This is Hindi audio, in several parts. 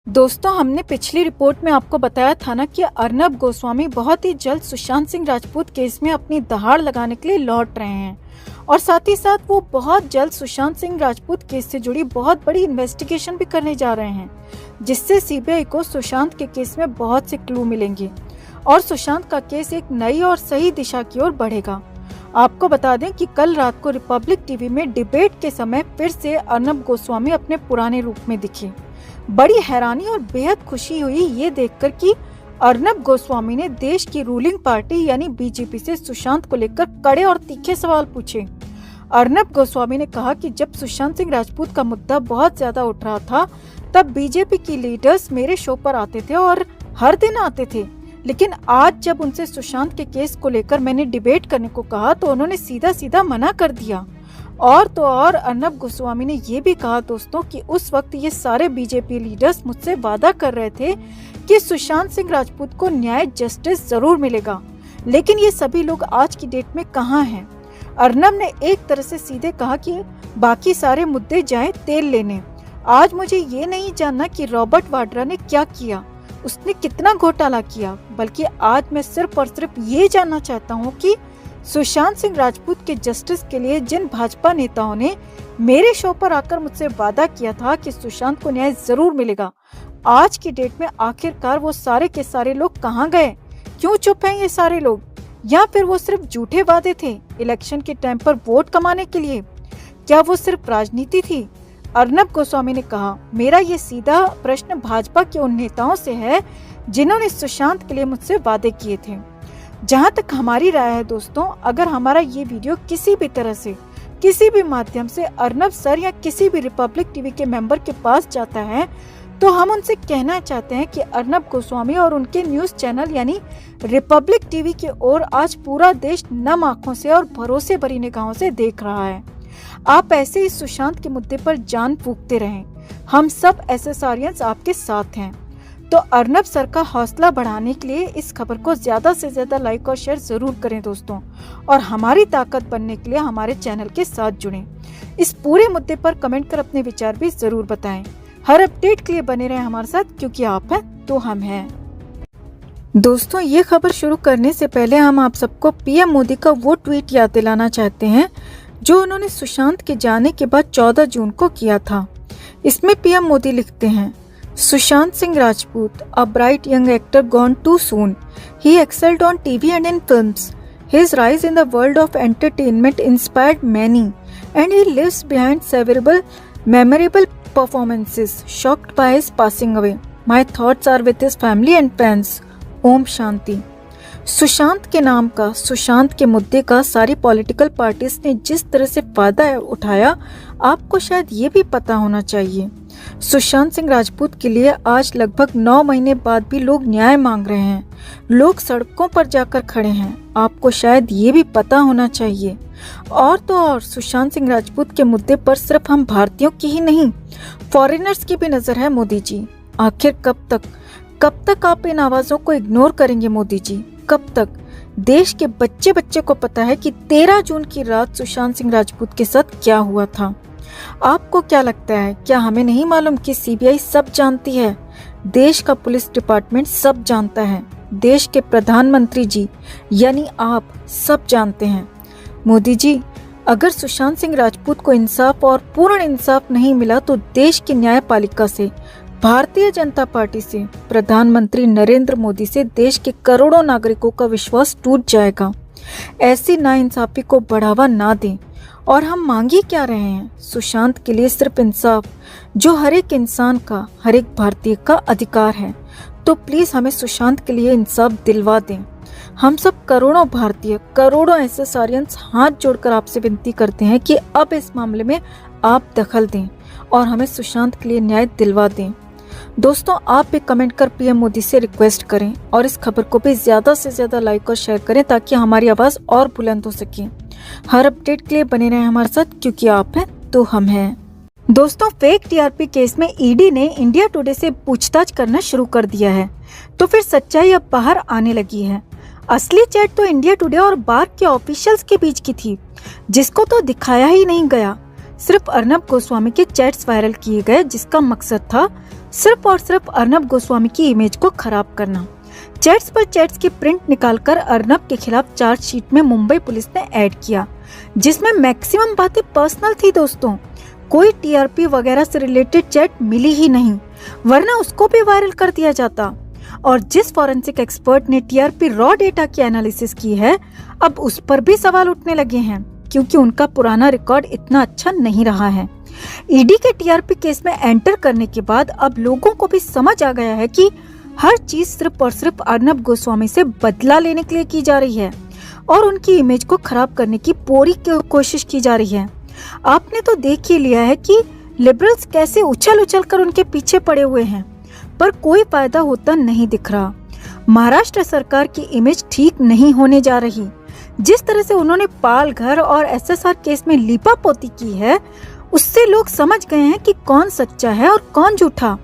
दोस्तों, हमने पिछली रिपोर्ट में आपको बताया था ना कि अर्नब गोस्वामी बहुत ही जल्द सुशांत सिंह राजपूत केस में अपनी दहाड़ लगाने के लिए लौट रहे हैं और साथ ही साथ वो बहुत जल्द सुशांत सिंह राजपूत केस से जुड़ी बहुत बड़ी इन्वेस्टिगेशन भी करने जा रहे हैं, जिससे सीबीआई को सुशांत के केस में बहुत से क्लू मिलेंगे और सुशांत का केस एक नई और सही दिशा की ओर बढ़ेगा। आपको बता दें कि कल रात को रिपब्लिक टीवी में डिबेट के समय फिर से अर्नब गोस्वामी अपने पुराने रूप में दिखे। बड़ी हैरानी और बेहद खुशी हुई ये देखकर कि अर्नब गोस्वामी ने देश की रूलिंग पार्टी यानी बीजेपी से सुशांत को लेकर कड़े और तीखे सवाल पूछे। अर्नब गोस्वामी ने कहा कि जब सुशांत सिंह राजपूत का मुद्दा बहुत ज्यादा उठ रहा था, तब बीजेपी की लीडर्स मेरे शो पर आते थे और हर दिन आते थे, लेकिन आज जब उनसे सुशांत के केस को लेकर मैंने डिबेट करने को कहा तो उन्होंने सीधा सीधा मना कर दिया। और तो और अर्नब गोस्वामी ने ये भी कहा दोस्तों कि उस वक्त ये सारे बीजेपी लीडर्स मुझसे वादा कर रहे थे कि सुशांत सिंह राजपूत को न्याय जस्टिस जरूर मिलेगा, लेकिन ये सभी लोग आज की डेट में कहाँ हैं। अर्नब ने एक तरह से सीधे कहा कि बाकी सारे मुद्दे जाएं तेल लेने। आज मुझे ये नहीं जानना कि रॉबर्ट वाड्रा ने क्या किया, उसने कितना घोटाला किया, बल्कि आज मैं सिर्फ और सिर्फ ये जानना चाहता हूँ कि सुशांत सिंह राजपूत के जस्टिस के लिए जिन भाजपा नेताओं ने मेरे शो पर आकर मुझसे वादा किया था कि सुशांत को न्याय जरूर मिलेगा, आज की डेट में आखिरकार वो सारे के सारे लोग कहाँ गए? क्यों चुप हैं ये सारे लोग? या फिर वो सिर्फ झूठे वादे थे इलेक्शन के टाइम पर वोट कमाने के लिए? क्या वो सिर्फ राजनीति थी? अर्नब गोस्वामी ने कहा, मेरा ये सीधा प्रश्न भाजपा के उन नेताओं से है जिन्होंने सुशांत के लिए मुझसे वादे किए थे। जहां तक हमारी राय है दोस्तों, अगर हमारा ये वीडियो किसी भी तरह से किसी भी माध्यम से अर्नब सर या किसी भी रिपब्लिक टीवी के मेंबर के पास जाता है, तो हम उनसे कहना चाहते हैं कि अर्नब गोस्वामी और उनके न्यूज चैनल यानी रिपब्लिक टीवी की ओर आज पूरा देश नम आंखों से और भरोसे भरी निगाहों से देख रहा है। आप ऐसे ही सुशांत के मुद्दे पर जान फूंकते रहें, हम सब एसएसआरियंस आपके साथ हैं। तो अर्नब सर का हौसला बढ़ाने के लिए इस खबर को ज्यादा से ज्यादा लाइक और शेयर जरूर करें दोस्तों, और हमारी ताकत बनने के लिए हमारे चैनल के साथ जुड़ें। इस पूरे मुद्दे पर कमेंट कर अपने विचार भी जरूर बताएं। हर अपडेट के लिए बने रहें हमारे साथ, क्योंकि आप हैं तो हम हैं। दोस्तों, ये खबर शुरू करने से पहले हम आप सबको पीएम मोदी का वो ट्वीट याद दिलाना चाहते हैं जो उन्होंने सुशांत के जाने के बाद 14 जून को किया था। इसमें पीएम मोदी लिखते हैं, Sushant Singh Rajput, a bright young actor gone too soon. He excelled on TV and in films. His rise in the world of entertainment inspired many, and he lives behind several memorable performances. Shocked by his passing away, my thoughts are with his family and fans. Om Shanti. Sushant के नाम का, सुशांत के मुद्दे का सारी पॉलिटिकल पार्टीज ने जिस तरह से फायदा उठाया, आपको शायद ये भी पता होना चाहिए। सुशांत सिंह राजपूत के लिए आज लगभग 9 महीने बाद भी लोग न्याय मांग रहे हैं, लोग सड़कों पर जाकर खड़े हैं। आपको शायद ये भी पता होना चाहिए। और तो और सुशांत सिंह राजपूत के मुद्दे पर सिर्फ हम भारतीयों की ही नहीं, फॉरेनर्स की भी नजर है मोदी जी। आखिर कब तक आप इन आवाजों को इग्नोर करेंगे मोदी जी? कब तक? देश के बच्चे बच्चे को पता है कि 13 जून की रात सुशांत सिंह राजपूत के साथ क्या हुआ था। आपको क्या लगता है, क्या हमें नहीं मालूम कि सीबीआई सब जानती है, देश का पुलिस डिपार्टमेंट सब जानता है, देश के प्रधानमंत्री जी यानी आप सब जानते हैं। मोदी जी, अगर सुशांत सिंह राजपूत को इंसाफ और पूर्ण इंसाफ नहीं मिला तो देश की न्यायपालिका से, भारतीय जनता पार्टी से, प्रधानमंत्री नरेंद्र मोदी से देश के करोड़ों नागरिकों का विश्वास टूट जाएगा। ऐसी नाइंसाफी को बढ़ावा ना दें। और हम मांग ही क्या रहे हैं? सुशांत के लिए सिर्फ इंसाफ, जो हर एक इंसान का, हर एक भारतीय का अधिकार है। तो प्लीज हमें सुशांत के लिए इंसाफ दिलवा दें। हम सब करोड़ों भारतीय, करोड़ों एसएसआरियंस हाथ जोड़कर आपसे विनती करते हैं कि अब इस मामले में आप दखल दें और हमें सुशांत के लिए न्याय दिलवा दें। दोस्तों, आप भी कमेंट कर पीएम मोदी से रिक्वेस्ट करें और इस खबर को भी ज्यादा से ज्यादा लाइक और शेयर करें ताकि हमारी आवाज और बुलंद हो सके। हर अपडेट के लिए बने रहें हमारे साथ, क्योंकि आप हैं तो हम हैं। दोस्तों, फेक टीआरपी केस में ईडी ने इंडिया टुडे से पूछताछ करना शुरू कर दिया है, तो फिर सच्चाई अब बाहर आने लगी है। असली चैट तो इंडिया टुडे और बार्क के ऑफिशियल्स के बीच की थी, जिसको तो दिखाया ही नहीं गया। सिर्फ अर्नब गोस्वामी के चैट्स वायरल किए गए, जिसका मकसद था सिर्फ और सिर्फ अर्नब गोस्वामी की इमेज को खराब करना। चैट्स पर चैट्स की प्रिंट निकालकर अर्नब के खिलाफ चार्जशीट में मुंबई पुलिस ने ऐड किया, जिसमें मैक्सिमम बातें पर्सनल थी दोस्तों। कोई टीआरपी वगैरह से रिलेटेड चैट मिली ही नहीं, वरना उसको भी वायरल कर दिया जाता। और जिस फॉरेंसिक एक्सपर्ट ने टीआरपी रॉ डेटा की एनालिसिस की है, अब उस पर भी सवाल उठने लगे हैं, क्योंकि उनका पुराना रिकॉर्ड इतना अच्छा नहीं रहा है। ईडी के टीआरपी केस में एंटर करने के बाद अब लोगों को भी समझ आ गया है कि हर चीज सिर्फ और सिर्फ अर्नब गोस्वामी से बदला लेने के लिए की जा रही है और उनकी इमेज को खराब करने की पूरी कोशिश की जा रही है। आपने तो देख ही लिया है कि लिबरल्स कैसे उछल उछल कर उनके पीछे पड़े हुए हैं, पर कोई फायदा होता नहीं दिख रहा। महाराष्ट्र सरकार की इमेज ठीक नहीं होने जा रही। जिस तरह से उन्होंने पालघर और एसएसआर केस में लीपापोती की है, उससे लोग समझ गए हैं कि कौन सच्चा है और कौन झूठा।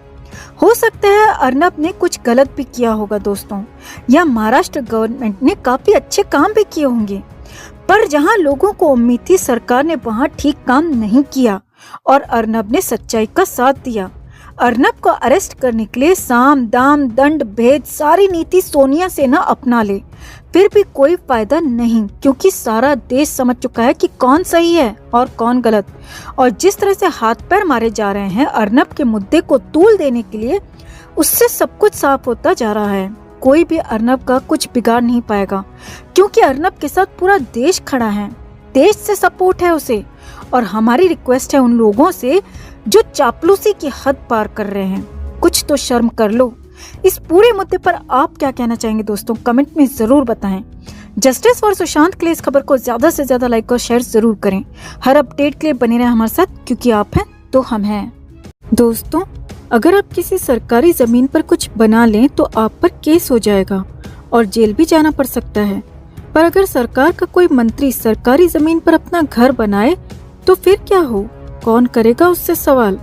हो सकता है अर्नब ने कुछ गलत भी किया होगा दोस्तों, या महाराष्ट्र गवर्नमेंट ने काफी अच्छे काम भी किए होंगे, पर जहां लोगों को उम्मीद थी सरकार ने वहां ठीक काम नहीं किया और अर्नब ने सच्चाई का साथ दिया। अर्नब को अरेस्ट करने के लिए साम दाम दंड भेद सारी नीति सोनिया सेना अपना ले, फिर भी कोई फायदा नहीं, क्योंकि सारा देश समझ चुका है कि कौन सही है और कौन गलत। और जिस तरह से हाथ पैर मारे जा रहे हैं अर्नब के मुद्दे को तूल देने के लिए, उससे सब कुछ साफ होता जा रहा है। कोई भी अर्नब का कुछ बिगाड़ नहीं पाएगा, क्योंकि अर्नब के साथ पूरा देश खड़ा है, देश से सपोर्ट है उसे। और हमारी रिक्वेस्ट है उन लोगों से जो चापलूसी की हद पार कर रहे हैं, कुछ तो शर्म कर लो। इस पूरे मुद्दे पर आप क्या कहना चाहेंगे दोस्तों, कमेंट में जरूर बताएं। जस्टिस फॉर सुशांत के लिए इस खबर को ज्यादा से ज्यादा लाइक और शेयर जरूर करें। हर अपडेट के लिए बने रहें हमारे साथ, क्योंकि आप हैं तो हम हैं। दोस्तों, अगर आप किसी सरकारी जमीन पर कुछ बना लें तो आप पर केस हो जाएगा और जेल भी जाना पड़ सकता है। पर अगर सरकार का कोई मंत्री सरकारी जमीन पर अपना घर बनाए तो फिर क्या हो, कौन करेगा उससे सवाल।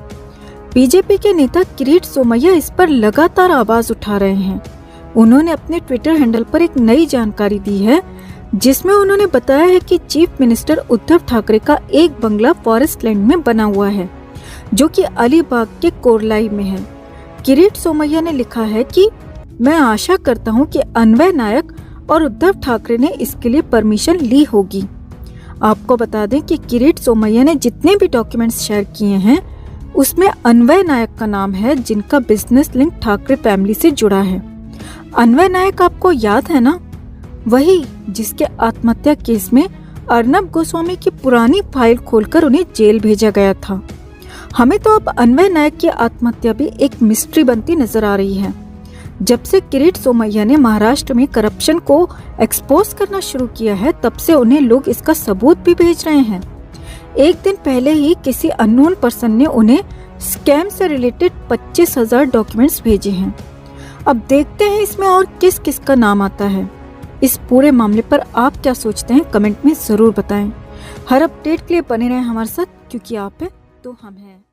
बीजेपी के नेता किरीट सोमैया इस पर लगातार आवाज उठा रहे हैं। उन्होंने अपने ट्विटर हैंडल पर एक नई जानकारी दी है, जिसमें उन्होंने बताया है कि चीफ मिनिस्टर उद्धव ठाकरे का एक बंगला फॉरेस्ट लैंड में बना हुआ है, जो कि अलीबाग के कोरलाई में है। किरीट सोमैया ने लिखा है कि मैं आशा करता हूं कि अन्वय नायक और उद्धव ठाकरे ने इसके लिए परमिशन ली होगी। आपको बता दें कि किरीट सोमैया ने जितने भी डॉक्यूमेंट्स शेयर किए हैं, उसमें अन्वय नायक का नाम है, जिनका बिजनेस लिंक ठाकरे फैमिली से जुड़ा है। अन्वय नायक आपको याद है ना, वही जिसके आत्महत्या केस में अर्नब गोस्वामी की पुरानी फाइल खोलकर उन्हें जेल भेजा गया था। हमें तो अब अन्वय नायक की आत्महत्या भी एक मिस्ट्री बनती नजर आ रही है। जब से किरीट सोमैया ने महाराष्ट्र में करप्शन को एक्सपोज करना शुरू किया है, तब से उन्हें लोग इसका सबूत भी भेज रहे हैं। एक दिन पहले ही किसी अननोन पर्सन ने उन्हें स्कैम से रिलेटेड 25,000 डॉक्यूमेंट्स भेजे हैं। अब देखते हैं इसमें और किस किस का नाम आता है। इस पूरे मामले पर आप क्या सोचते हैं, कमेंट में जरूर बताएं। हर अपडेट के लिए बने रहें हमारे साथ, क्योंकि आप हैं तो हम हैं।